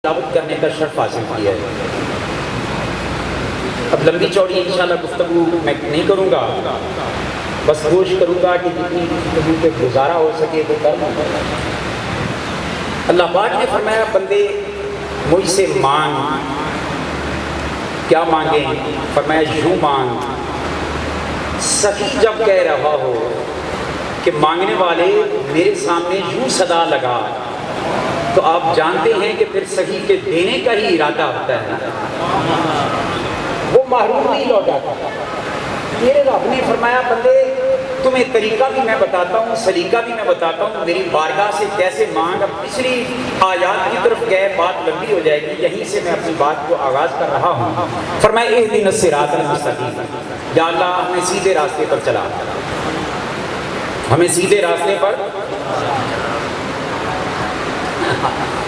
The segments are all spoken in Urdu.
تلاوت کرنے کا شرف حاصل کیا ہے۔ اب لمبی چوڑی انشاءاللہ گفتگو میں نہیں کروں گا، بس کوشش کروں گا کہ جتنی گفتگو پہ گزارا ہو سکے تو کر لوں۔ اللہ پاک نے فرمایا بندے مجھ سے مانگ، کیا مانگیں؟ فرمایا یوں مانگ، سخی جب کہہ رہا ہو کہ مانگنے والے میرے سامنے یوں صدا لگا، تو آپ جانتے ہیں کہ پھر سخی کے دینے کا ہی ارادہ ہوتا ہے، وہ محروم نہیں لوٹاتا۔ میرے رب نے فرمایا بندے تمہیں طریقہ بھی میں بتاتا ہوں، سلیقہ بھی میں بتاتا ہوں، میری بارگاہ سے کیسے مانگ۔ اب پچھلی آیات کی طرف گئے بات لمبی ہو جائے گی، یہیں سے میں اپنی بات کو آغاز کر رہا ہوں۔ فرمایا اہدنا الصراط المستقیم، یا اللہ ہمیں سیدھے راستے پر چلا، ہمیں سیدھے راستے پر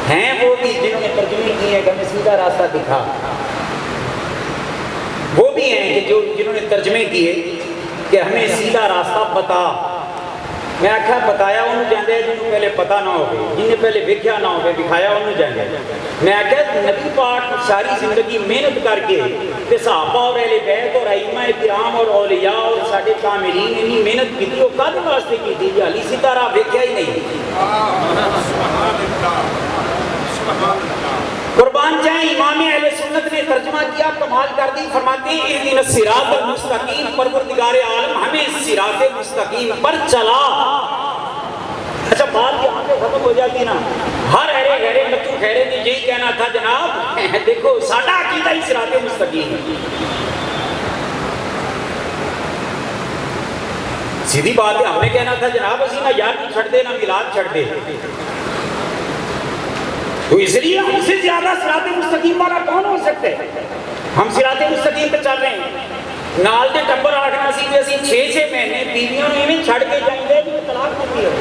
ہیں وہ بھی جنہوں نے ترجمے کی ہے کہ ہمیں سیدھا راستہ دکھا، وہ بھی ہیں کہ جنہوں نے ترجمے کیے کہ ہمیں سیدھا راستہ بتا۔ میں آخیا بتایا انہوں جاندے جنہوں پہلے پتا نہ ہوگی، جنہیں پہلے ویکھیا نہ ہوگی، دکھایا انہوں جاندے۔ میں آخیا نبی پاک ساری زندگی محنت کر کے تے صحابہ اور اہل بیت اور ائمہ کرام اور اولیاء اور ساڈے کاملین نے محنت کی، وہ کد واسطے کی تھی؟ علی سیدھا راہ ویکھیا ہی نہیں۔ قربان جائیں امام اہل سنت نے ترجمہ کیا، کمال کر دی، فرماتے ہیں اہدنا الصراط المستقیم، پروردگار عالم ہمیں صراط مستقیم پر چلا۔ اچھا بات یہاں پہ ختم ہو جاتی نا، ہر ایرے غیرے لتو خیرے نے یہی کہنا تھا جناب دیکھو ساڈا عقیدہ ہی صراط مستقیم ہے۔ سیدھی بات ہے، ہم نے کہنا تھا جناب اسی نہ یار چھڑ دے نہ میلاد چھڑ دے، تو اس لیے ہم سے زیادہ صراط مستقیم والا کون ہو سکتا ہے؟ ہم صراط مستقیم پہ چل رہے ہیں۔ نال دے ٹبر آکھنا سی کہ اسی 6 مہینے بیویوں نے ایویں چھڑ کے جائیں گے کہ طلاق نہیں ہو۔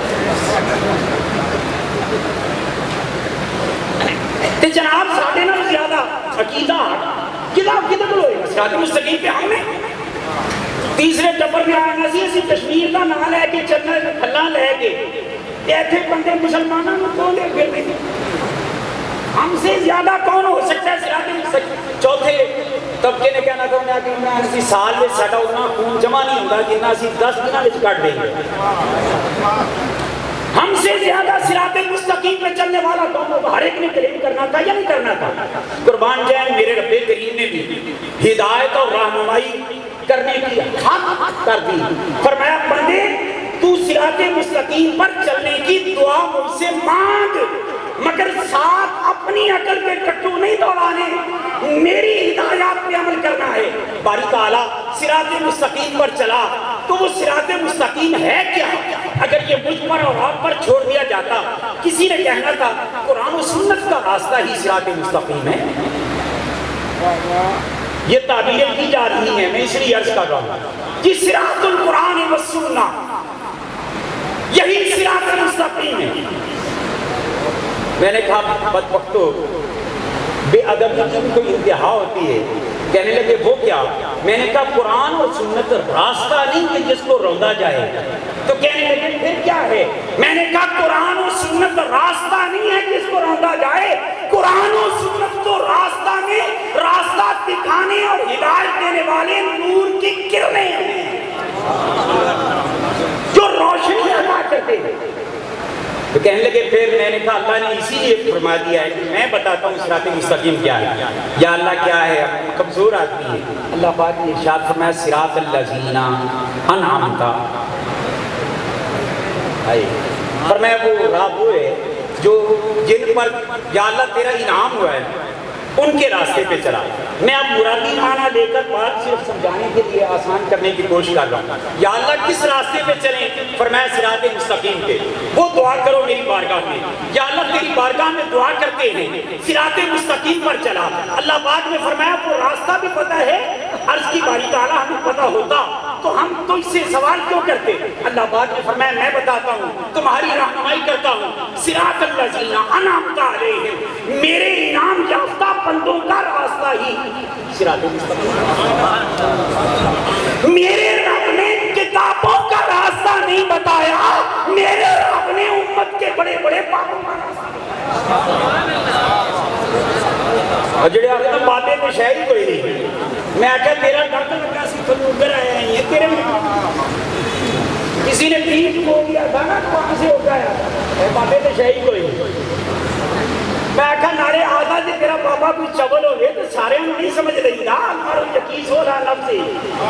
تے جناب ساڈے نال زیادہ عقیدہ کدھر ہوئے گا صراط مستقیم پہ؟ ہم نے تیسرے ٹبر میں آنا سی اسی کشمیر کا نام لے کے چلنا کھلا لے کے ایتھے بندے مسلمانوں کو کون دے پھر نہیں؟ ہم سے زیادہ کون ہو سکتا ہے صراط مستقیم؟ چوتھے طبقے نے کہنا تھا کہ سال میں ساڈا اتنا خون جمع نہیں ہوتا جتنا اسی 10 دنوں میں کٹ دیں گے۔ ہم سے زیادہ صراط مستقیم پہ چلنے والا کون ہوگا؟ ہر ایک نے کلیم کرنا تھا یا نہیں کرنا تھا؟ قربان جائیں میرے رب کریم نے بھی ہدایت اور رہنمائی کرنے کی حق کر دی۔ فرمایا بندے تو صراط مستقیم پر چلنے کی دعا مجھ سے مانگ، مگر ساتھ اپنی عقل کے کٹو نہیں دوڑانے، میری ہدایات پہ عمل کرنا ہے۔ باری تعالیٰ صراط مستقیم پر چلا تو وہ صراط مستقیم ہے کیا؟ اگر یہ مجھ پر اور آپ پر چھوڑ دیا جاتا، کسی نے کہنا تھا قرآن و سنت کا راستہ ہی صراط مستقیم ہے۔ یہ تعبیریں کی جا رہی ہیں، میں اس لیے عرض کر رہا ہوں کہ صراط القرآن والسنہ یہی صراط مستقیم ہے۔ میں نے کہا بدبختو بے ادبی کی کوئی انتہا ہوتی ہے۔ کہنے لگے وہ کیا؟ میں نے کہا قرآن اور سنت راستہ نہیں کہ جس کو روندا جائے۔ تو کہنے لگے پھر کیا ہے؟ میں نے کہا قرآن اور سنت راستہ نہیں ہے جس کو روندا جائے، قرآن اور سنت تو راستہ میں راستہ دکھانے اور ہدایت دینے والے نور کی کرنیں ہیں جو روشنی عطا کرتے ہیں۔ تو کہنے لگے پھر میں نے کہا اللہ نے اسی لیے فرما دیا ہے کہ میں بتاتا ہوں صراط مستقیم کیا ہے۔ یا اللہ کیا ہے؟ کمزور آدمی ہے۔ اللہ پاک نے ارشاد فرمایا صراط الذین انعمت، فرمایا وہ راہ وہ ہے جو جن پر یا اللہ تیرا انعام ہوا ہے ان کے راستے پہ چلا۔ میں اب مرادی معنی لے کر بات صرف سمجھانے کے لیے آسان کرنے کی کوشش کر رہا ہوں۔ یا اللہ کس راستے پہ چلیں؟ فرمایا صراط مستقیم پہ۔ وہ دعا کرو میری بارگاہ میں، یا اللہ تیری بارگاہ میں دعا کرتے ہیں صراط مستقیم پر چلا۔ اللہ پاک نے فرمایا وہ راستہ بھی پتہ ہے، عرض کی باری تعالیٰ ہمیں پتہ ہوتا تو ہم تو اس سے سوال کیوں کرتے؟ اللہ پاک نے فرمایا میں بتاتا ہوں، تمہاری رہنمائی کرتا ہوں۔ صراط الذین انعمت علیہم، میرے انعام یافتہ بندوں کا راستہ ہی صراط مستقیم۔ میرے رب نے کتابوں کا راستہ نہیں بتایا، میرے رب نے امت کے بڑے بڑے پاپوں کا راستہ بتایا۔ اور جڑے آتے ہیں بابے تو شاید ہی کوئی نہیں. میں آخیا تیرا درد لگا سی تو ادھر آیا ہی ہے تیرے میں کسی نے تیز ہو گیا تھا نا وہاں سے ہو گیا بابے تو شاید کوئی نہیں. میں آخا نارے آدھا جی تیرا بابا کوئی چول ہو گئے تو سارے نہیں سمجھ رہی نا یقین ہو رہا لفظ.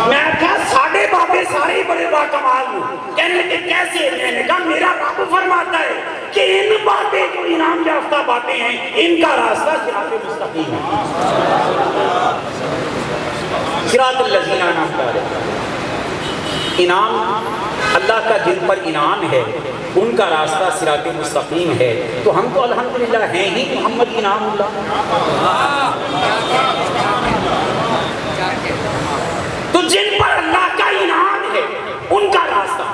میں آخا ساڑھے بابے سارے بڑے با کمال ہوں. کہنے لگے کیسے؟ میں نے کہا میرا رب فرماتا ہے کہ ان باتیں جو انعام یافتہ باتیں ہیں ان کا راستہ صراط مستقیم ہے. صراط الذین انعمت علیہم. انعام اللہ کا جن پر انعام ہے ان کا راستہ صراط مستقیم ہے. تو ہم تو الحمدللہ ہیں ہی محمد انعام اللہ. تو جن پر اللہ کا انعام ہے ان کا راستہ.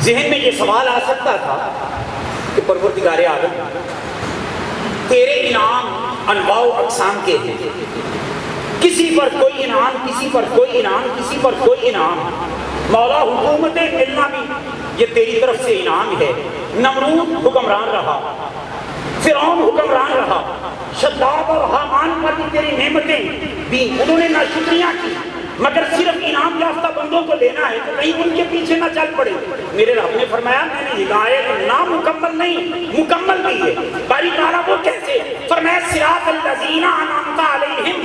ذہن میں یہ سوال آ سکتا تھا کہ پروردگار عالم تیرے انعام انواع و اقسام کے ہیں. کسی پر کوئی انعام، کسی پر کوئی انعام، کسی پر کوئی انعام. مولا حکومتیں ملنا بھی یہ تیری طرف سے انعام ہے. نمرود حکمران رہا، فرعون حکمران رہا، شداد اور حامان پر بھی تیری نعمتیں بھی انہوں نے ناشکریاں کی. مگر صرف انعام یافتہ بندوں کو لینا ہے تو کہیں ان کے پیچھے نہ چل پڑے. میرے رب نے فرمایا میں نے ہدایت نامکمل نہیں مکمل دی ہے. باری تعالیٰ وہ کیسے؟ فرمایا صراط الذین انعمت علیہم.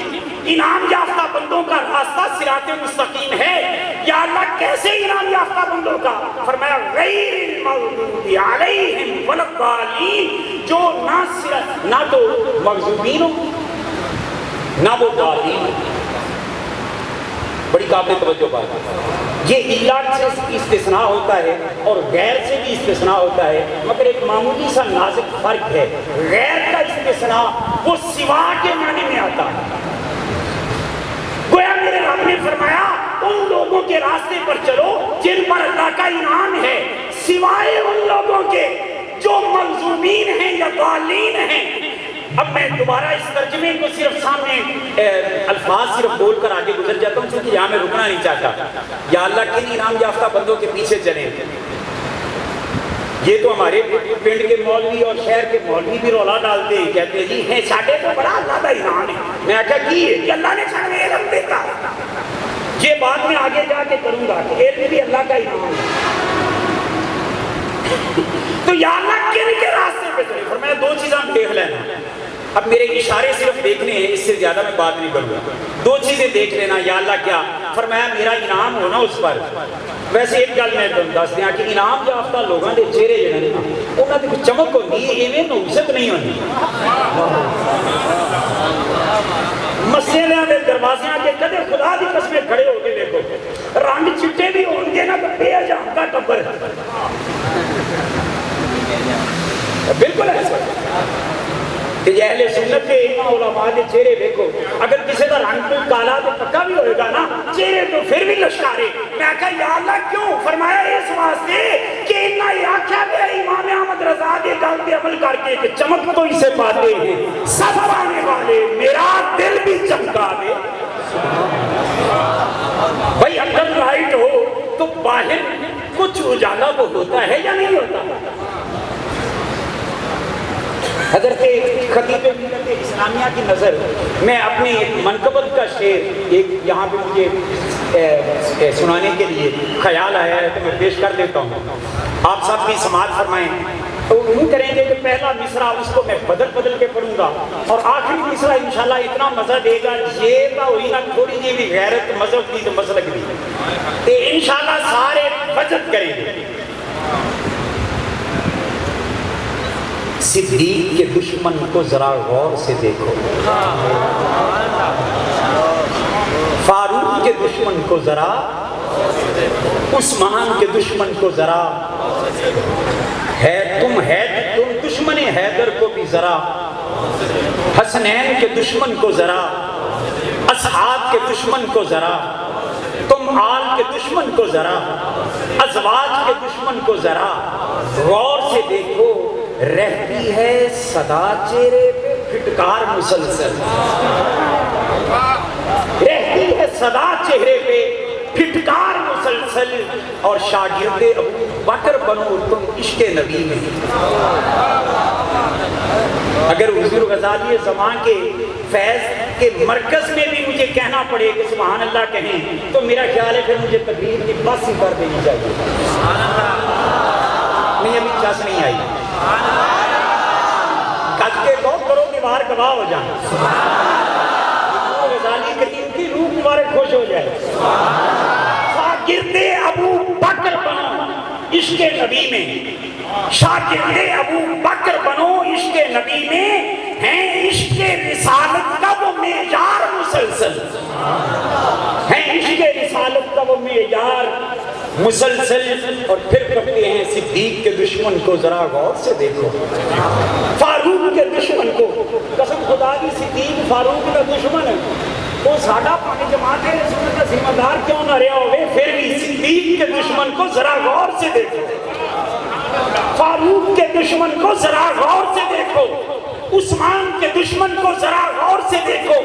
انعام یافتہ بندوں کا راستہ صراط مستقیم ہے. یا اللہ کیسے انعام یافتہ بندوں کا؟ فرمایا غیر المغضوب علیہم ولا الضالین. جو نہ تو مغضوبین ہو نہ وہ ضالین ہو. بڑی قابل توجہ بات ہے. یہ علت سے استثناء ہوتا ہے اور غیر سے بھی استثناء ہوتا ہے، مگر ایک معمولی سا نازک فرق ہے. غیر کا استثناء وہ سوا کے معنی میں آتا ہے. گویا میرے رب نے فرمایا ان لوگوں کے راستے پر چلو جن پر اللہ کا انعام ہے، سوائے ان لوگوں کے جو مغضوبین ہیں یا ضالین ہیں. اب میں دوبارہ اس ترجمے کو صرف سامنے الفاظ صرف بول کر آگے گزر جاتا ہوں کیونکہ یہاں میں رکنا نہیں چاہتا. یا اللہ کن انعام یافتہ بندوں کے پیچھے چلیں. یہ تو ہمارے پنڈ کے مولوی اور شہر کے مولوی بھی رولا ڈالتے ہیں، کہتے ہیں جی ہے ساڈے تو بڑا اللہ کا انعام ہے. میں کہا کی ہے کہ اللہ نے سارے علم دیتا. یہ بات میں آگے جا کے کروں گا کہ علم بھی اللہ کا انعام ہے. تو یا اللہ کن کے راستے پہ چلے. فرمایا دو چیزاں دیکھ لینا. اب میرے اشارے صرف دیکھنے ہیں، اس سے زیادہ میں بات نہیں کروں گا. دو چیزیں دیکھ لینا. یا اللہ کیا؟ فرمایا میرا انعام ہونا اس پر. ویسے ایک گل میں دس دیا کہ انعام یافتہ لوگوں کے چہرے جڑے نا انہاں دی چمک ہوندی ہے، ایویں نحوست نہیں ہوندی. مسجداں دے دروازیاں کے کدے خدا دی قسمیں کھڑے ہو کے دیکھو، رنگ چٹے بھی ہون گے نا تو بے اجام کا ٹبر. بالکل ایسا کہ اہل سنت کے امام علماء کے چہرے دیکھو، اگر کسی کا رنگ کوئی کالا تو پکا بھی ہوئے گا نا، چہرے تو پھر بھی لشکارے. میں کہا یا اللہ کیوں؟ فرمایا اس واسطے کہ انہاں یہ آکھیا گیا امام احمد رضا کے گل پہ عمل کر کے کہ چمک تو اسے پاتے ہیں سب آنے والے، میرا دل بھی چمکا دے. بھائی اگر لائٹ ہو تو باہر کچھ اجالا وہ ہوتا ہے یا نہیں ہوتا؟ حضرت خطیب ملت اسلامیہ کی نظر میں اپنی منقبت کا شعر ایک یہاں پہ مجھے سنانے کے لیے خیال آیا ہے تو میں پیش کر دیتا ہوں. آپ سب بھی سماعت فرمائیں. تو یوں کریں گے کہ پہلا مصرع اس کو میں بدل کے پڑھوں گا اور آخری مصرع انشاءاللہ اتنا مزہ دے گا یہ تو ہوئی نا تھوڑی جی بھی غیرت مذہب کی تو مسلک دی تو انشاءاللہ سارے بچت کریں گے. صدیق کے دشمن کو ذرا غور سے دیکھو، فاروق کے دشمن کو ذرا، عثمان کے دشمن کو ذرا، تم دشمن حیدر کو بھی ذرا، حسنین کے دشمن کو ذرا، اصحاب کے دشمن کو ذرا، تم آل کے دشمن کو ذرا، ازواج کے دشمن کو ذرا غور سے دیکھو. رہتی ہے صدا چہرے پہ پھٹکار مسلسل، رہتی ہے صدا چہرے پہ پھٹکار مسلسل. اور شاگرد ابو بکر بنو تم عشق نبی میں. اگر حضور غزالی زمان کے فیض کے مرکز میں بھی مجھے کہنا پڑے کہ سبحان اللہ کہیں تو میرا خیال ہے پھر مجھے تقریر کی بس ہی کر دینی چاہیے. نہیں ابھی چس نہیں آئی. کج کے کرو دیوار گواہ ہو جائیں. غزالی کریم کی روح مبارک خوش ہو جائے. شاگرد ابو بکر بنو عشق نبی میں, شاگرد ابو بکر بنو عشق نبی میں, ہیں عشق رسالت کا وہ معیار مسلسل, ہیں عشق رسالت کا وہ معیار مسلسل. اور پھر کہتے ہیں صدیق کے دشمن کو ذرا غور سے دیکھو, فاروق کے دشمن کو, قسم خدا کی صدیق فاروق کا دشمن ہے, وہ ساڈا پانی جماعت ہے رسول کا ذمہ دار کیوں نہ رہا ہوئے, پھر بھی صدیق کے دشمن کو ذرا غور سے دیکھو, فاروق کے دشمن کو ذرا غور سے دیکھو, عثمان کے دشمن کو ذرا غور سے دیکھو,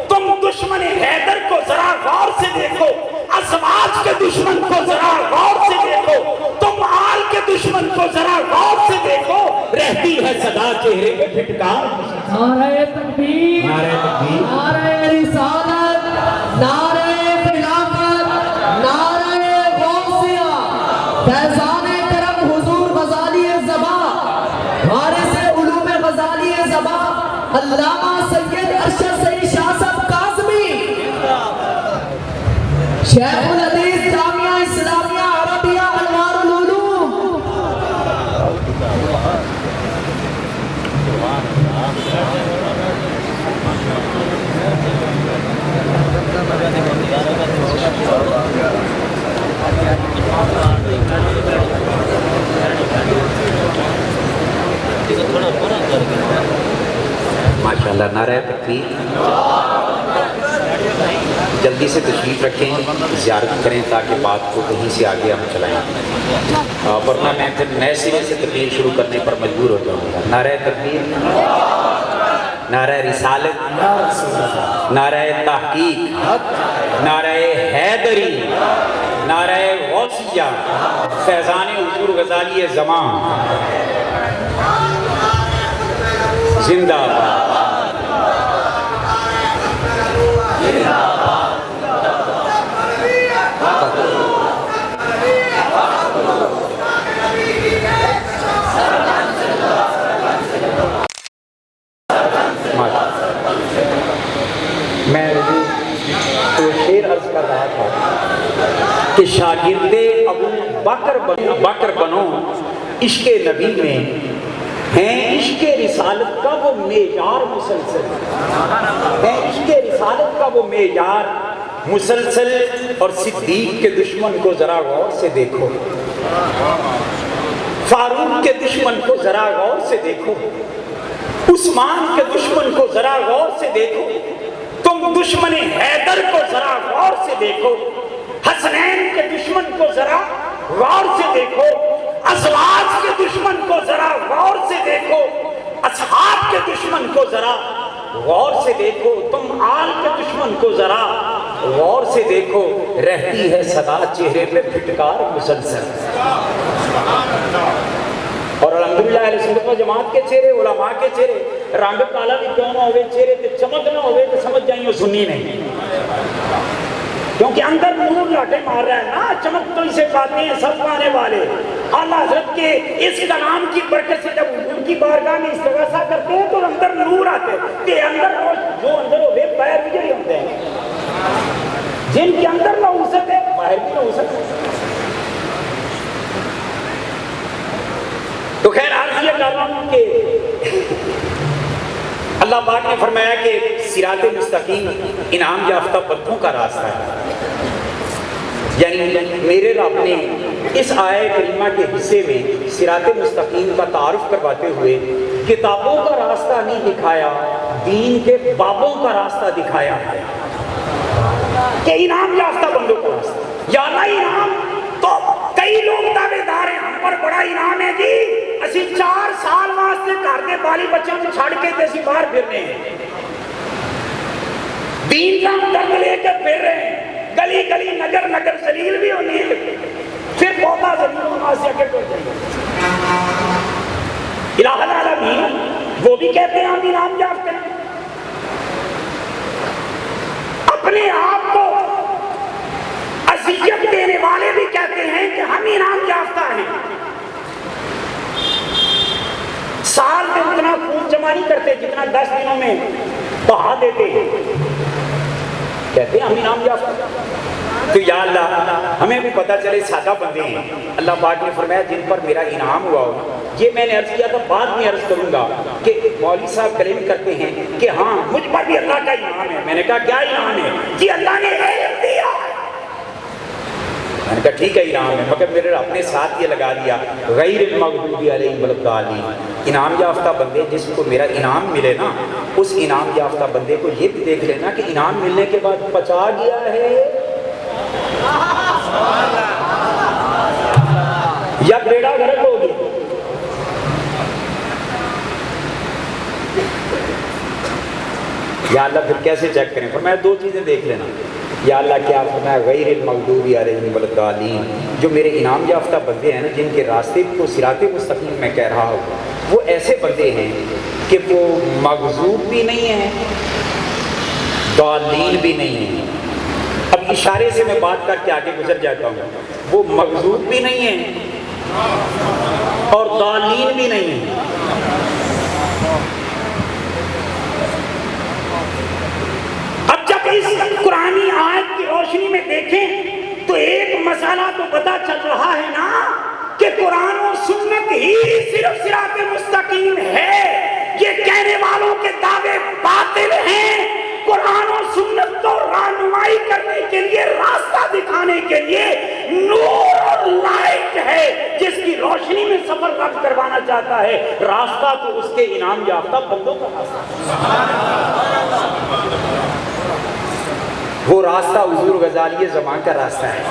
تم دشمن حیدر کو ذرا غور سے دیکھو, ازواج کے دشمن کو ذرا غور سے دیکھو, تم آل کے دشمن کو ذرا غور سے دیکھو, رہتی ہے صدا چہرے پہ پھٹکار. نعرہ تکبیر, نعرہ تکبیر, نعرہ رسالت, نعرہ خلافت, نعرہ غوثیہ, فیضان کرم حضور غزالی زباں, وارث علوم غزالی زباں علامہ سید ارشد سید شاہ صاحب قاسمی, شیخ الحدیث جامعہ اسلامیہ عربیہ انوار العلوم. ماشاءاللہ. نعرہ تکبیر. جلدی سے تشریف رکھیں, زیارت کریں تاکہ بات کو کہیں سے آگے ہم چلائیں, ورنہ میں پھر نئے سرے سے تقریر شروع کرنے پر مجبور ہو جاؤں گا. نعرہ تکبیر, نعرہ رسالت, نعرہ تحقیق, نعرہ حیدری, نعرہ غوثیہ, فیضان حضور غزالی زمان زندہ باد. میں تو شعر عرض کر رہا تھا کہ شاگرد ابو بکر بنو عشق نبی میں, ہیں عشق رسالت کا وہ معیار مسلسل, ہیں عشق رسالت کا وہ معیار مسلسل. اور صدیق کے دشمن کو ذرا غور سے دیکھو, فاروق کے دشمن کو ذرا غور سے دیکھو, عثمان کے دشمن کو ذرا غور سے دیکھو, تم دشمن حیدر کو ذرا غور سے دیکھو, حسنین کے دشمن کو ذرا غور سے دیکھو, ازواج کے دشمن کو ذرا غور سے دیکھو, اصحاب کے دشمن کو ذرا غور سے دیکھو, تم آل کے دشمن کو ذرا غور سے دیکھو, رہتی ہے صدا چہرے پہ پھٹکار مسلسل. اور الحمدللہ اہل سنت و جماعت کے چہرے, علماء کے چہرے, رنگ کالا بھی کیوں نہ ہوئے, چہرے تے چمک نہ ہوئے تو سمجھ جائیں وہ سنی نہیں, کیونکہ اندر نور لاٹے مار رہا ہے نا. چمک تو اسے پاتے ہیں سب پانے والے. اعلیٰ حضرت کے اس کلام کی برکت سے جب ان کی بارگاہ میں استغاثہ کرتے ہیں تو اندر نور آتے ہیں کہ اندر جو اندر ہوئے باہر بھی جڑے ہوتے ہیں, جن کے اندر نحوست ہے باہر بھی نحوست ہے. تو خیر عرض یہ کر رہا ہوں کہ اللہ پاک نے فرمایا کہ صراط مستقیم انعام یافتہ بندوں کا راستہ ہے. یعنی میرے رب نے اس آیہ کریمہ کے حصے میں صراط مستقیم کا تعارف کرواتے ہوئے کتابوں کا راستہ نہیں دکھایا, دین کے بابوں کا راستہ دکھایا ہے کہ انعام یافتہ بندوں کا راستہ. یا اللہ انعام تو کئی لوگ دعوے دار ہیں ہم پر بڑا انعام ہے جی, اسی 4 سال واسطے گھر کے بالی بچوں کو چھڑ کے تے اسی باہر پھرنے ہیں, دین کا درد لے کے پھر رہے ہیں, گلی گلی نگر نگر ذلیل بھی ہونی ہے, پھر پودا ذلیل ہونا سے اگر کوئی جائے. الہ العالمین وہ بھی کہتے ہیں انعام یافتہ ہیں، اپنے آپ کو اذیت دینے والے بھی کہتے ہیں کہ ہم انعام یافتہ ہیں۔ سال میں اتنا خون جمع نہیں کرتے جتنا 10 دنوں میں بہا دیتے ہیں، کہتے ہیں ہم انعام یافتہ۔ تو یا اللہ ہمیں بھی پتہ چلے سادہ بندے ہیں۔ اللہ پاک نے فرمایا جن پر میرا انعام ہوا ہو، یہ میں نے عرض کیا تھا، بعد میں عرض کروں گا کہ مولوی صاحب کلیم کرتے ہیں کہ ہاں مجھ پر بھی اللہ کا انعام ہے۔ میں نے کہا کیا انعام ہے؟ جی اللہ نے علم دیا۔ میں نے کہا ٹھیک ہے انعام ہے، مگر میرے اپنے ساتھ یہ لگا دیا غیر المغضوب علیہم ولا الضالین۔ انعام یافتہ بندے جس کو میرا انعام ملے نا، اس انعام یافتہ بندے کو یہ بھی دیکھ لینا کہ انعام ملنے کے بعد پچا گیا ہے یا بیڑا غرق ہو گیا۔ یا اللہ پھر کیسے چیک کریں؟ فرمایا دو چیزیں دیکھ لینا، یا اللہ کیا فرمایا غیر المغضوب علیہم ولا الضالین، جو میرے انعام یافتہ بندے ہیں نا، جن کے راستے کو صراط مستقیم میں کہہ رہا ہوں، وہ ایسے بندے ہیں کہ وہ مغضوب بھی نہیں ہیں، ضالین بھی نہیں ہیں۔ اب اشارے سے میں بات کر کے آگے گزر جاتا ہوں، وہ مغضوب بھی نہیں ہیں اور ضالین بھی نہیں ہیں۔ اب جب اس قرآنی آیت کی روشنی میں دیکھیں تو ایک مسئلہ تو پتہ چل رہا ہے نا کہ قرآن و سنت ہی صرف صراط مستقیم ہے۔ یہ کہنے والوں کے دعوے باطل ہیں۔ قرآن و سنت تو رہنمائی کرنے کے لیے، راستہ دکھانے کے لیے نور اور لائٹ ہے، جس کی روشنی میں سفر رب کروانا چاہتا ہے۔ راستہ تو اس کے انعام یافتہ بندوں کا راستہ ہے۔ وہ راستہ حضور غزالی زمان کا راستہ ہے،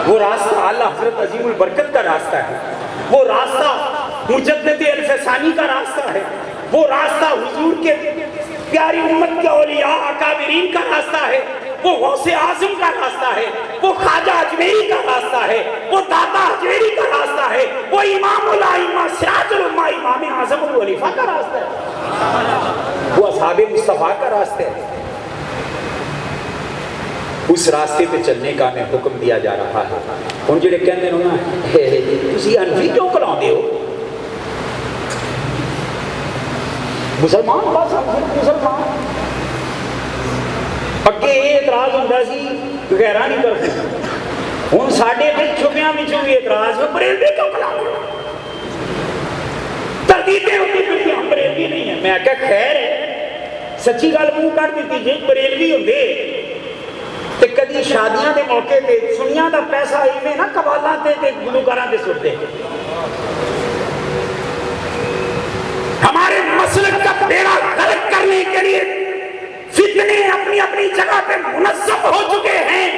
وہ راستہ اعلیٰ حضرت عظیم البرکت کا راستہ ہے، وہ راستہ مجدد الفسانی کا راستہ ہے، وہ راستہ حضور کے پیاری امت کے اولیاء اکابرین کا راستہ ہے، وہ غوث اعظم کا راستہ ہے، وہ خواجہ اجمیری کا راستہ ہے، وہ داتا اجمیری کا راستہ ہے، وہ امام الائمہ سراج الامہ امام اعظم الخلیفہ کا راستہ ہے، وہ اصحاب مصطفیٰ کا راستہ ہے۔ اس راستے پہ چلنے کا ہمیں حکم دیا جا رہا ہے۔ ان جڑے کہندے نے نا تسی انفی کیوں کراندے ہو؟ مسلمان بس ہم صرف مسلمان۔ اگے یہ اعتراض ہوتا سی غیرہ نہیں کرتے، ہن ساڈے وچ چھپیاں وچوں بھی اعتراض ہے بریلوی کیوں کراندے ہو؟ تردیدیں ہوتی پھرتی ہم بریلوی نہیں ہیں۔ میں کہا خیر ہے، سچی گل منہ کر دیتی جی بریلوی ہوندے تے کدی شادیاں دے موقع تے سنیاں دا پیسہ ایویں نہ قوالاں تے گلوکاراں دے سٹ دے۔ ہمارے مسلک کا بیڑا غرق کرنے کے لیے فتنے اپنی اپنی جگہ پہ منظم ہو چکے ہیں۔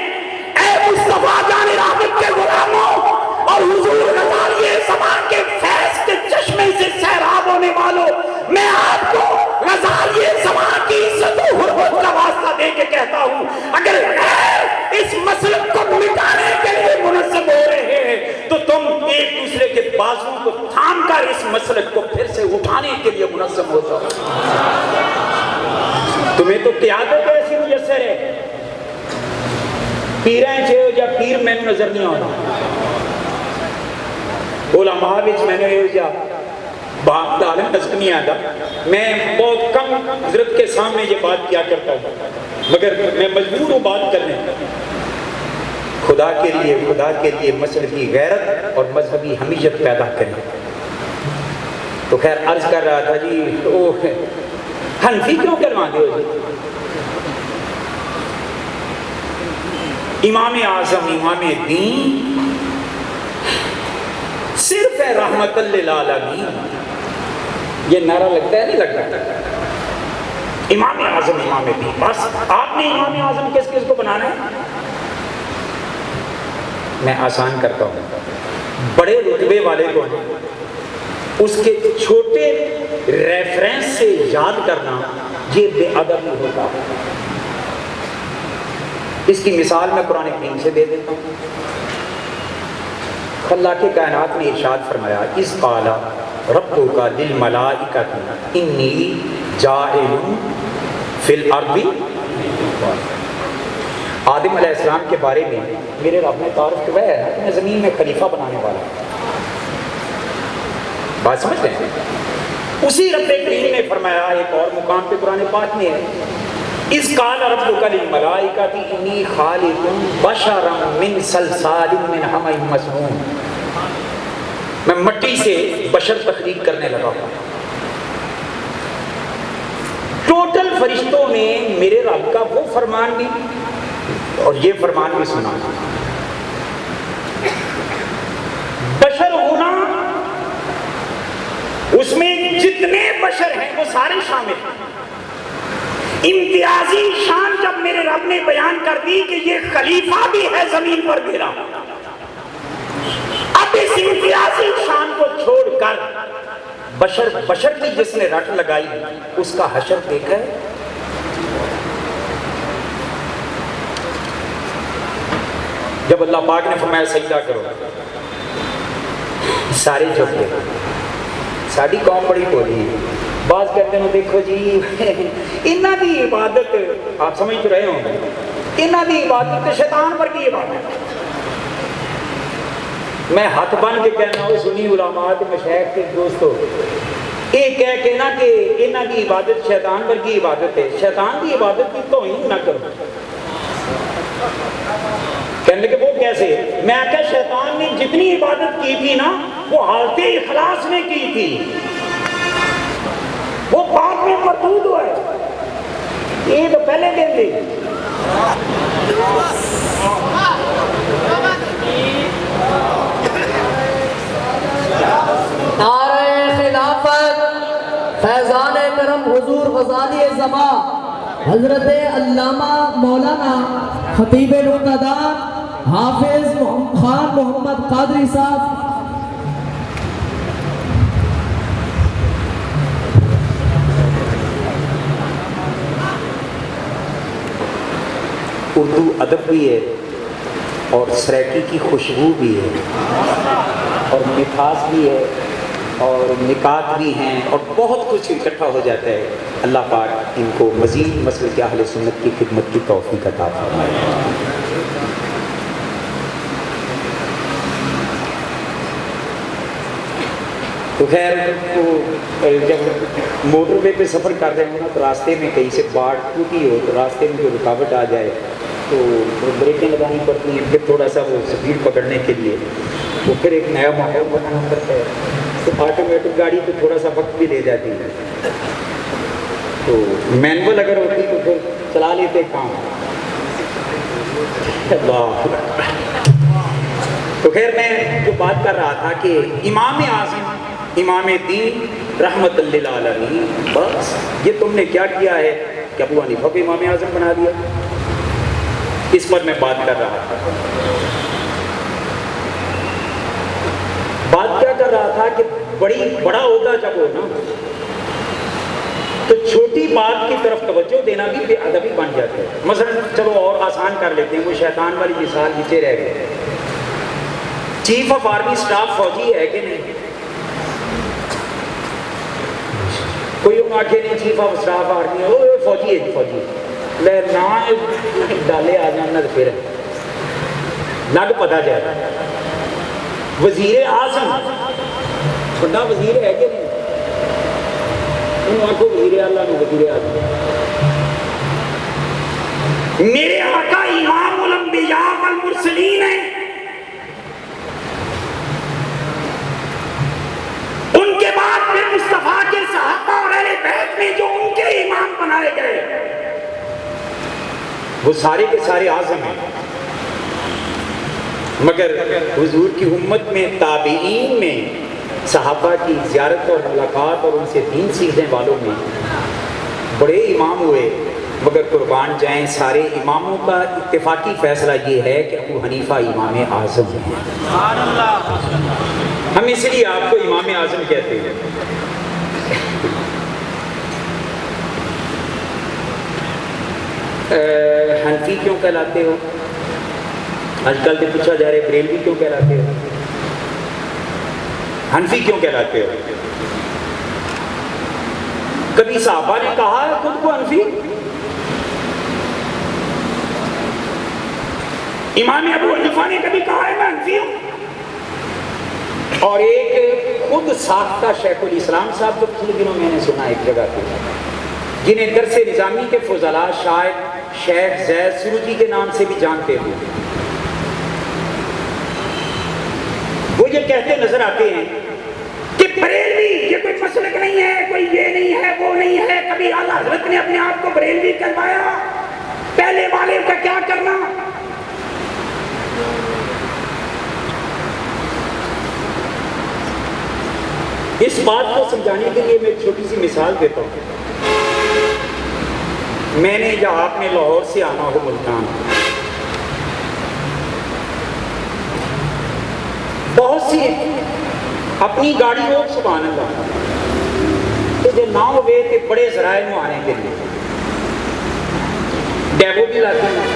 اے مصطفیٰ جان رحمت کے غلاموں اور حضور غزالی زمان کے فیض کے چشمے سے سیراب ہونے والوں، میں آپ کو غزالی زمان کی عزت و حرمت کا واسطہ دے کے کہتا ہوں، اگر غیر اس مسلک کو مٹانے کے لیے منظم ہو رہے ہیں تو تم ایک دوسرے کے بازو کو تھام کر اس مسلک کو پھر سے اٹھانے کے لیے منظم ہو جاؤ۔ تمہیں تو قیادت ایسی میسر ہے، پیریں چھے جا پیر میں نظر نہیں آنا، علماء وچ میں نے جا باپ دار نظر نہیں آتا۔ میں بہت کم حضرت کے سامنے یہ بات کیا کرتا ہوں، مگر میں مجبور ہوں بات کرنے۔ خدا کے لیے مسلکی غیرت اور مذہبی حمیت پیدا کریں۔ تو خیر عرض کر رہا تھا جی وہ حنفی کیوں کرواندے ہو جی؟ امام اعظم امام دین صرف ہے رحمت للعالمین، یہ نعرہ لگتا ہے نہیں لگتا؟ امام اعظم امام دین، بس آپ نے امام اعظم کس کس کو بنانا ہے؟ میں آسان کرتا ہوں، بڑے رتبے والے کو اس کے چھوٹے ریفرنس سے یاد کرنا یہ بے ادب نہیں ہوتا۔ اس کی مثال میں قرآن کریم سے دے دیتا ہوں۔ خلاق کائنات نے ارشاد فرمایا، اذ قال ربک للملائکۃ انی جاعل فی الارض، آدم علیہ السلام کے بارے میں میرے رب نے تعارف کروایا ہے کہ میں زمین میں خلیفہ بنانے والا ہوں. بات سمجھ رہے ہیں؟ اسی رب کریم نے فرمایا ایک اور مقام پہ قرآن پاک میں ہے، اذ قال ربک للملائکۃ انی خالق بشرا من صلصال من حمأ مسنون، میں مٹی سے بشر تخلیق کرنے لگا ہوں. ٹوٹل فرشتوں نے میرے رب کا وہ فرمان بھی اور یہ فرمان بھی سنا. بشر ہونا، اس میں جتنے بشر ہیں وہ سارے شامل ہیں. امتیازی شان جب میرے رب نے بیان کر دی کہ یہ خلیفہ بھی ہے زمین پر میرا، اب اس امتیازی شان کو چھوڑ کر بشر کی جس نے رٹ لگائی اس کا حشر دیکھا ہے. جب اللہ پاک نے فرمایا سجدہ کرو، سارے جھک گئے. ساری قوم بڑی بولی ہے. بعض کہتے ہیں دیکھو جی انہاں دی عبادت، آپ سمجھ تو رہے ہوں گے، انہاں دی عبادت تو شیطان پر کی عبادت. میں ہاتھ بن کے کہنا ہوں سنی علماء کے مشائخ کے دوستو، یہ کہہ کے نا کہ انہاں دی عبادت شیطان پر کی عبادت ہے، شیطان دی عبادت کی توہین نہ کرو. کہنے لگے وہ کیسے؟ میں کہا شیطان نے جتنی عبادت کی تھی نا وہ حالت اخلاص میں کی تھی، وہ بعد میں مردود ہوا ہے. یہ تو پہلے دن تھی. نعرہ خلافت فیضان کرم حضور غزالی زمان حضرت علامہ مولانا خطیب نقطہدار حافظ خان محمد قادری صاحب. اردو ادب بھی ہے اور سریکی کی خوشبو بھی ہے اور مٹھاس بھی ہے اور نکات بھی ہیں اور بہت کچھ اکٹھا ہو جاتا ہے. اللہ پاک ان کو مزید مسلک اہل سنت کی خدمت کی توفیق عطا فرمائے. تو خیر جب موٹر وے پہ سفر کر رہے ہوں نا تو راستے میں کہیں سے باڑ ٹوٹی ہو تو راستے میں کوئی رکاوٹ آ جائے تو بریکیں لگانی پڑتی ہیں، پھر تھوڑا سا وہ سپیڈ پکڑنے کے لیے تو پھر ایک نیا ماحول بنانا پڑتا ہے. تو آٹومیٹک گاڑی تو تھوڑا سا وقت بھی لے جاتی ہے، تو مینول اگر ہوتی تو پھر چلا لیتے کام. تو خیر میں جو بات کر رہا تھا کہ امام اعظم امام دین رحمت للعالمین، بس یہ تم نے کیا کیا ہے کہ ابو حنیفہ کو امام اعظم بنا دیا. اس پر میں بات کر رہا تھا. بات کیا کر رہا تھا کہ بڑا عہدہ جب ہو نا تو چھوٹی بات کی طرف توجہ دینا بھی بے ادبی بن جاتا ہے. مثلا چلو اور آسان کر لیتے ہیں، وہ شیطان والی مثال نیچے رہ گئے. چیف آف آرمی سٹاف فوجی ہے کہ نہیں؟ کوئی آنکھیں نہیں چیف آف سٹاف آرمی ہے، فوجی ہے جی فوجی لے نا ڈالے آ جانا تو پھر لگ پتا جائے. وزیر اعظم بڑا وزیر ہے کہ نہیں؟ انہوں آنکھوں وزیر اعلیٰ میں وزیر اعظم. میرے آقا امام الانبیاء والمرسلین ہیں، ان کے بعد پھر مصطفیٰ کے صحابہ اور اہل بیت میں جو ان کے امام بنائے گئے وہ سارے کے سارے اعظم ہیں. مگر حضور کی امت میں تابعین میں صحابہ کی زیارت اور ملاقات اور ان سے دین سیکھنے والوں میں بڑے امام ہوئے، مگر قربان جائیں سارے اماموں کا اتفاقی فیصلہ یہ ہے کہ ابو حنیفہ امام اعظم ہیں. ہم اس لیے آپ کو امام اعظم کہتے ہیں. حنفی کیوں کہلاتے ہو؟ آج کل تو پوچھا جا رہا ہے بریلوی کیوں کہلاتے ہو؟ حنفی کیوں کہلاتے ہو؟ کبھی صحابہ نے کہا ہے خود کو انفی؟ امام ابو حنیفہ نے کبھی کہا ہے میں انفی ہوں؟ اور ایک خود ساختہ شیخ الاسلام صاحب کو پچھلے دنوں میں نے سنا ایک جگہ پہ، جنہیں درس نظامی کے فضلاء شاید شیخ زید سروجی کے نام سے بھی جانتے ہیں، وہ یہ کہتے نظر آتے ہیں کہ بریلوی یہ کوئی مسلک نہیں ہے، کوئی یہ نہیں ہے، وہ نہیں ہے، کبھی اعلیٰ حضرت نے اپنے آپ کو بریلوی کروایا، پہلے والے کا کیا کرنا؟ اس بات کو سمجھانے کے لیے میں ایک چھوٹی سی مثال دیتا ہوں۔ میں نے یا آپ نے لاہور سے آنا ہو ملتان، بہت سی اپنی گاڑی ہو، سبحان اللہ، کہ نہ ہوئے کہ بڑے ذرائع میں آنے کے لیے ڈیبو بھی لاتی ہیں،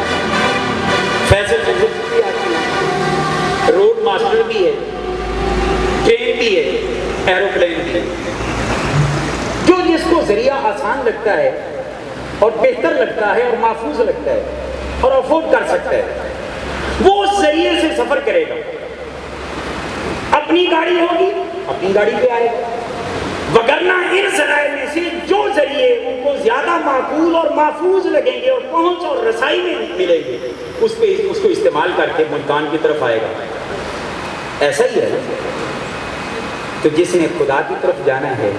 فیصل جزت بھی آتی ہے، روڈ ماسٹر بھی ہے، ٹرین بھی ہے، ایروپلین بھی ہے، جو جس کو ذریعہ آسان لگتا ہے اور بہتر لگتا ہے اور محفوظ لگتا ہے اور افورڈ کر سکتا ہے، وہ اس ذریعے سے سفر کرے گا۔ اپنی گاڑی ہوگی اپنی گاڑی پہ آئے گا، وگرنہ ان ذرائع میں سے جو ذریعے ان کو زیادہ معقول اور محفوظ لگیں گے اور پہنچ اور رسائی میں ملیں گے، اس کو استعمال کر کے ملتان کی طرف آئے گا۔ ایسا ہی ہے تو جس نے خدا کی طرف جانا ہے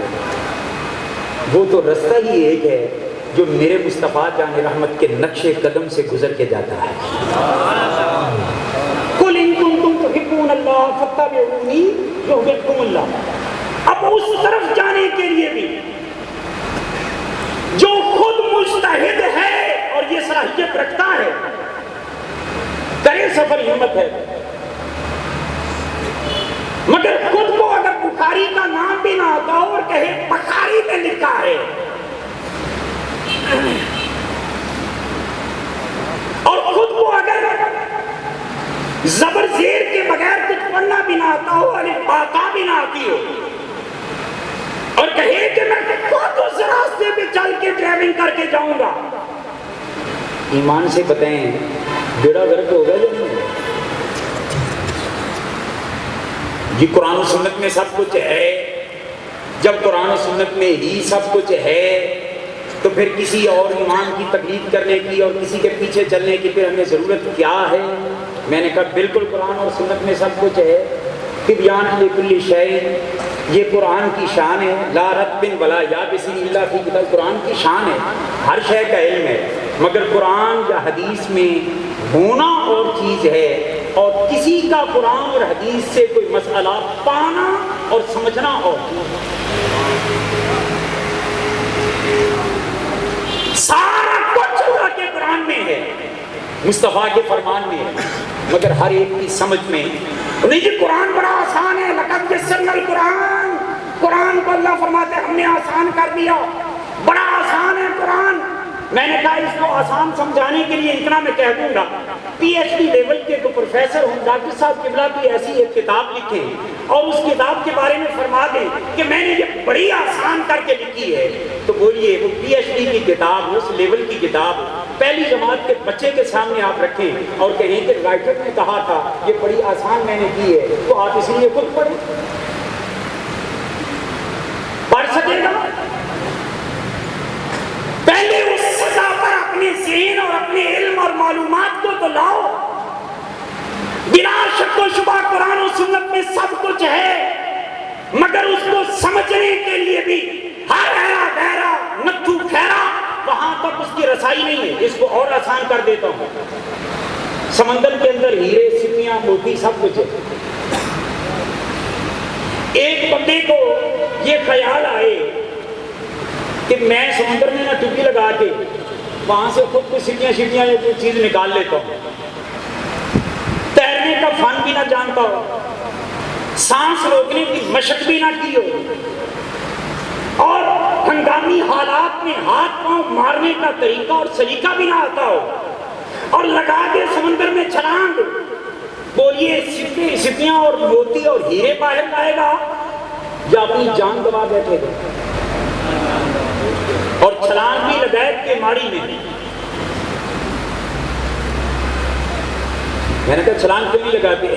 وہ تو رستہ ہی ایک ہے جو میرے مصطفیٰ جان رحمت کے نقش قدم سے گزر کے جاتا ہے۔ قُلْ إِن كُنتُمْ تُحِبُّونَ اللَّهَ فَاتَّبِعُونِي يُحْبِبْكُمُ اللَّهُ۔ اب اس طرف جانے کے لیے بھی جو خود مجتہد ہے اور یہ صلاحیت رکھتا ہے، کرے سفر، ہمت ہے، مگر خود کو اگر بخاری کا نام بھی نہ آتا ہو اور کہے بخاری میں لکھا ہے، اور خود کو اگر زبر زیر کے بغیر کچھ پڑھنا بھی نہ آتا ہو، الف با تا بھی نہ آتی ہو، اور کہے کہ میں خود اس راستے پہ چل کے ڈرائیونگ کر کے جاؤں گا، ایمان سے بتائیں بیڑا غرق ہوگا یا نہیں؟ جی قرآن و سنت میں سب کچھ ہے، جب قرآن و سنت میں ہی سب کچھ ہے تو پھر کسی اور امام کی تقلید کرنے کی اور کسی کے پیچھے چلنے کی پھر ہمیں ضرورت کیا ہے؟ میں نے کہا بالکل قرآن اور سنت میں سب کچھ ہے، تبیان لکل شیء، یہ قرآن کی شان ہے، لا رتب ولا یابس الا فی کتاب، قرآن کی شان ہے، ہر شے کا علم ہے، مگر قرآن یا حدیث میں ہونا اور چیز ہے، اور کسی کا قرآن اور حدیث سے کوئی مسئلہ پانا اور سمجھنا اور سارا کچھ اللہ کے قرآن میں ہے، مصطفیٰ کے فرمان میں ہے، مگر ہر ایک کی سمجھ میں نہیں۔ جی قرآن بڑا آسان ہے، لقد یسرنا القرآن، قرآن کو اللہ فرماتے ہیں ہم نے آسان کر دیا، بڑا آسان ہے قرآن۔ میں نے کہا اس کو آسان سمجھانے کے لیے اتنا میں کہہ دوں گا، پی ایچ ڈی لیول کے جو پروفیسر ہوں، ڈاکٹر صاحب قبلہ کی ایسی ایک کتاب لکھیں اور اس کتاب کے بارے میں فرما دیں کہ میں نے یہ بڑی آسان کر کے لکھی ہے، تو بولیے وہ پی ایچ ڈی کی کتاب، اس لیول کی کتاب پہلی جماعت کے بچے کے سامنے آپ رکھیں اور کہیں کہ رائٹر نے کہا تھا یہ بڑی آسان میں نے کی ہے، تو آپ اس لیے خود پڑھیں، پڑھ سکے گا؟ پہلے اس سزا پر اپنے ذہن اور اپنے علم اور معلومات کو تو لاؤ۔ بلا شک و شبہ قرآن و سنت میں سب کچھ ہے، مگر اس کو سمجھنے کے لیے بھی ہر ایرا گہرا نتھو پھیرا وہاں تک اس کی رسائی نہیں ہے۔ اس کو اور آسان کر دیتا ہوں، سمندر کے اندر ہیرے سپیاں موتی سب کچھ ہے۔ ایک بندے کو یہ خیال آئے کہ میں سمندر میں نہ ڈبکی لگا کے وہاں سے خود کو سیٹیاں یا کوئی چیز نکال لیتا ہوں، تیرنے کا فن بھی نہ جانتا ہو، سانس روکنے کی مشق بھی نہ کی ہو، اور ہنگامی حالات میں ہاتھ پاؤں مارنے کا طریقہ اور سلیقہ بھی نہ آتا ہو، اور لگا کے سمندر میں چھلانگ، بولیے سپیاں اور موتی اور ہیرے باہر لائے گا یا اپنی جان گوا بیٹھے گا؟ اور چھلانگ بھی لگائے کہ ماڑی میں. میں نے کہا چھلانگ کیوں نہیں لگاتے؟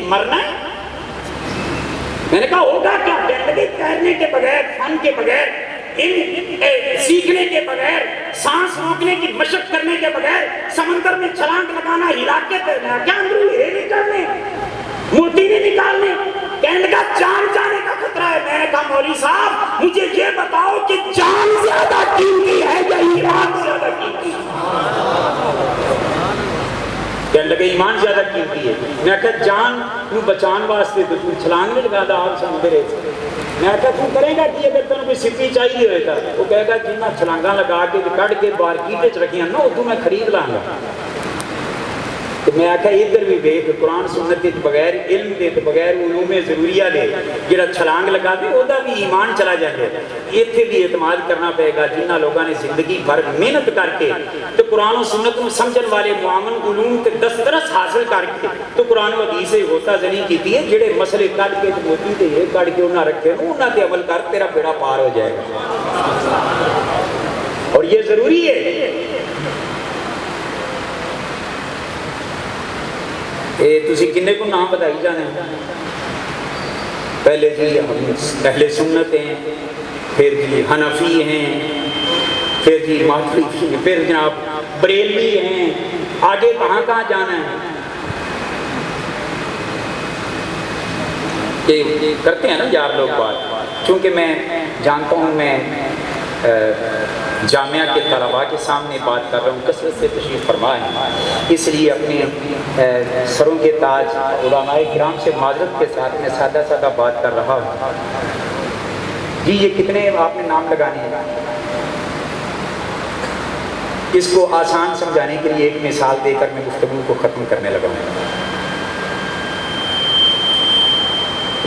مرنا ہے. میں نے کہا ہوگا کیا؟ کہنے لگے تیرنے کے بغیر، فن کے بغیر، سیکھنے کے بغیر، سانس روکنے کی مشق کرنے کے بغیر سمندر میں چھلانگ لگانا، ہلا کے تیرنا، کیا اندرو ہیرے نکالنے، موتی نہیں نکالنے؟ کہنے لگا جان جانے کا خطرہ ہے. میں نے کہا مولوی صاحب مجھے یہ بتاؤ کہ جان زیادہ قیمتی ہے یا ایمان زیادہ قیمتی ہے؟ کہنے لگے ایمان زیادہ قیمتی ہے. میں کہا جان تو بچان واسطے تو چھلانگ نہیں لگا دا آپ سمندرے. میں کہا تو کرے گا کہ اگر تمہیں کوئی سپی چاہیے ہوئے تھا؟ وہ کہے گا جنہ چھلانگاں لگا کے کڑ کے بارکیٹے چ رکھیاں نا وہ تو میں خرید لاں گا. تو میں آکھا ادھر بھی دیکھ قرآن سنت کے بغیر علم دے بغیر علوم ضروریہ دے جڑا چھلانگ لگا دے وہ بھی ایمان چلا جائے. اتنے بھی اعتماد کرنا پڑے گا جنہ لوگوں نے زندگی بھر محنت کر کے تو قرآن و سنت کو سمجھن والے معامن علوم تے دسترس حاصل کر کے تو قرآن و حدیث ہوتا زنی کیتی ہے جڑے مسئلے کٹ کے موتی تے یہ کٹ کے انہاں رکھے انہاں تے عمل کر تیرا بیڑا پار ہو جائے گا. اور یہ ضروری ہے. تسی کنے کو نام بتائی جانے ہیں؟ پہلے جی اہل سنت ہیں، پھر جی حنفی ہیں، پھر جی ماتریدی ہیں، پھر جناب بریلوی ہیں، آگے کہاں کہاں جانا ہے؟ یہ کرتے ہیں نا یار لوگ بات. چونکہ میں جانتا ہوں میں جامعہ کے طلباء کے سامنے بات کر رہا ہوں، کثرت سے تشریف فرما ہے، اس لیے اپنے سروں کے تاج علماء کرام سے معذرت کے ساتھ میں سادہ سادہ بات کر رہا ہوں. جی یہ کتنے آپ نے نام لگانے ہیں؟ اس کو آسان سمجھانے کے لیے ایک مثال دے کر میں گفتگو کو ختم کرنے لگا ہوں.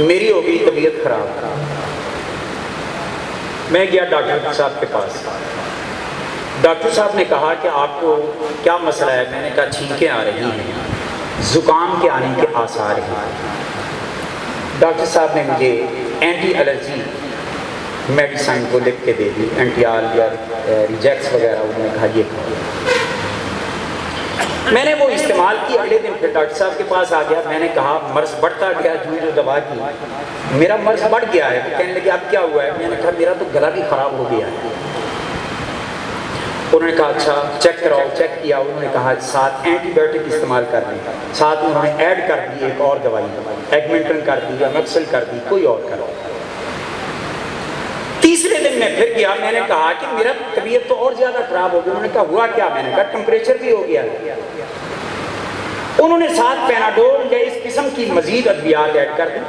میری ہو گئی طبیعت خراب، میں گیا ڈاکٹر صاحب کے پاس. ڈاکٹر صاحب نے کہا کہ آپ کو کیا مسئلہ ہے؟ میں نے کہا چھینکیں آ رہی ہیں، زکام کے آنے کے آثار ہیں. ڈاکٹر صاحب نے مجھے اینٹی الرجی میڈیسن کو لکھ کے دے دی، اینٹی آل یا ریجیکس وغیرہ. انہوں نے کہا یہ کھاؤ. میں نے وہ استعمال کی. اگلے دن پھر ڈاکٹر صاحب کے پاس آ گیا. میں نے کہا مرض بڑھتا گیا جو دوا کی، میرا مرض بڑھ گیا ہے. کہنے لگے اب کیا ہوا ہے؟ میں نے کہا میرا تو گلا بھی خراب ہو گیا ہے. انہوں نے کہا اچھا چیک کراؤ. چیک کیا. انہوں نے کہا ساتھ اینٹی بایوٹک استعمال کر لیں. ساتھ انہوں نے ایڈ کر دی ایک اور دوائی، ایگمنٹن کر دی یا میکسل کر دی، کوئی اور کرو. تیسرے دن میں پھر گیا. میں نے کہا کہ میرا طبیعت تو اور زیادہ خراب ہو گئی. انہوں نے کہا ہوا کیا؟ میں نے کہا ٹمپریچر بھی ہو گیا. انہوں نے ساتھ پیناڈول یا اس قسم کی مزید ادویات ایڈ کر دی.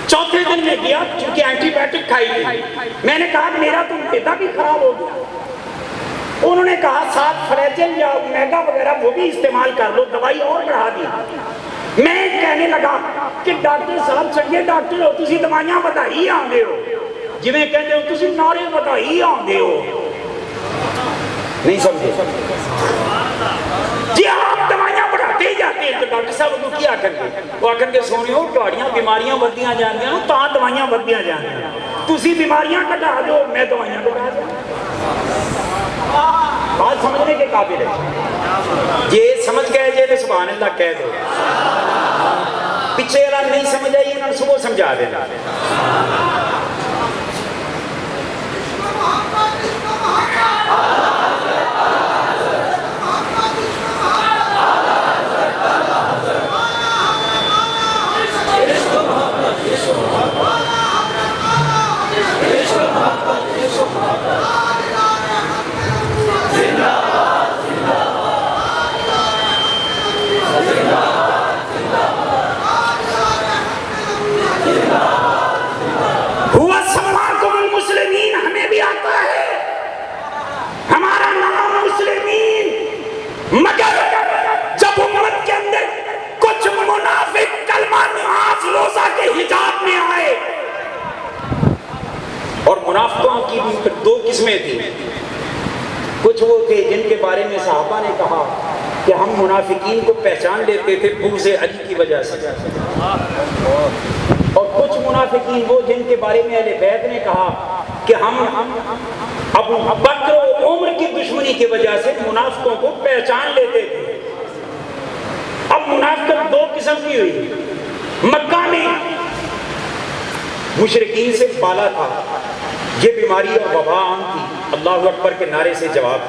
چوتھے دن میں گیا چونکہ اینٹی بایوٹک کھائی تھی. میں نے کہا میرا تو معدہ بھی خراب ہو گیا. انہوں نے کہا ساتھ فریجل یا اومیگا وغیرہ وہ بھی استعمال کر لو، دوائی اور بڑھا دی. میں کہنے لگا کہ ڈاکٹر صاحب چنگے ڈاکٹر ہو، تسی دوائیاں بتائی آندے ہو، جی میں کہتے ہو تسی نعرے بتائی آندے ہو. نہیں سمجھے؟ جی آپ دوائیاں بڑھاتے ہی جاتے ہیں. تو ڈاکٹر صاحب وہ کیا کریں گے؟ وہ آکر کے سونے ہو ٹاڑیاں بیماریاں بڑھتیاں جان گیا تو دوائیاں بڑھتیاں جان گیا. تسی بیماریاں کٹا دو، میں دوائیاں کٹا دو. بات سمجھنے کے قابل ہے. یہ سمجھ گئے جے تو سبحان اللہ کہہ دو. پیچھے والا نہیں سمجھ آئی انہوں نے صبح سمجھا دینا. مگر جب امت کے اندر کچھ منافق کلمہ نماز روزہ کے حجاب میں آئے، اور منافقوں کی بھی دو قسمیں تھیں. کچھ وہ تھے جن کے بارے میں صحابہ نے کہا کہ ہم منافقین کو پہچان لیتے تھے بغض علی کی وجہ سے، اور کچھ منافقین وہ جن کے بارے میں اہل بیت نے کہا کہ ہم ابو بکر و عمر کی دشمنی کی وجہ سے منافقوں کو پہچان لیتے تھے. اب منافقت دو قسم کی ہوئی. مکہ میں مشرکین سے پالا تھا، یہ بیماری اور وبا عام تھی. اللہ اکبر کے نعرے سے جواب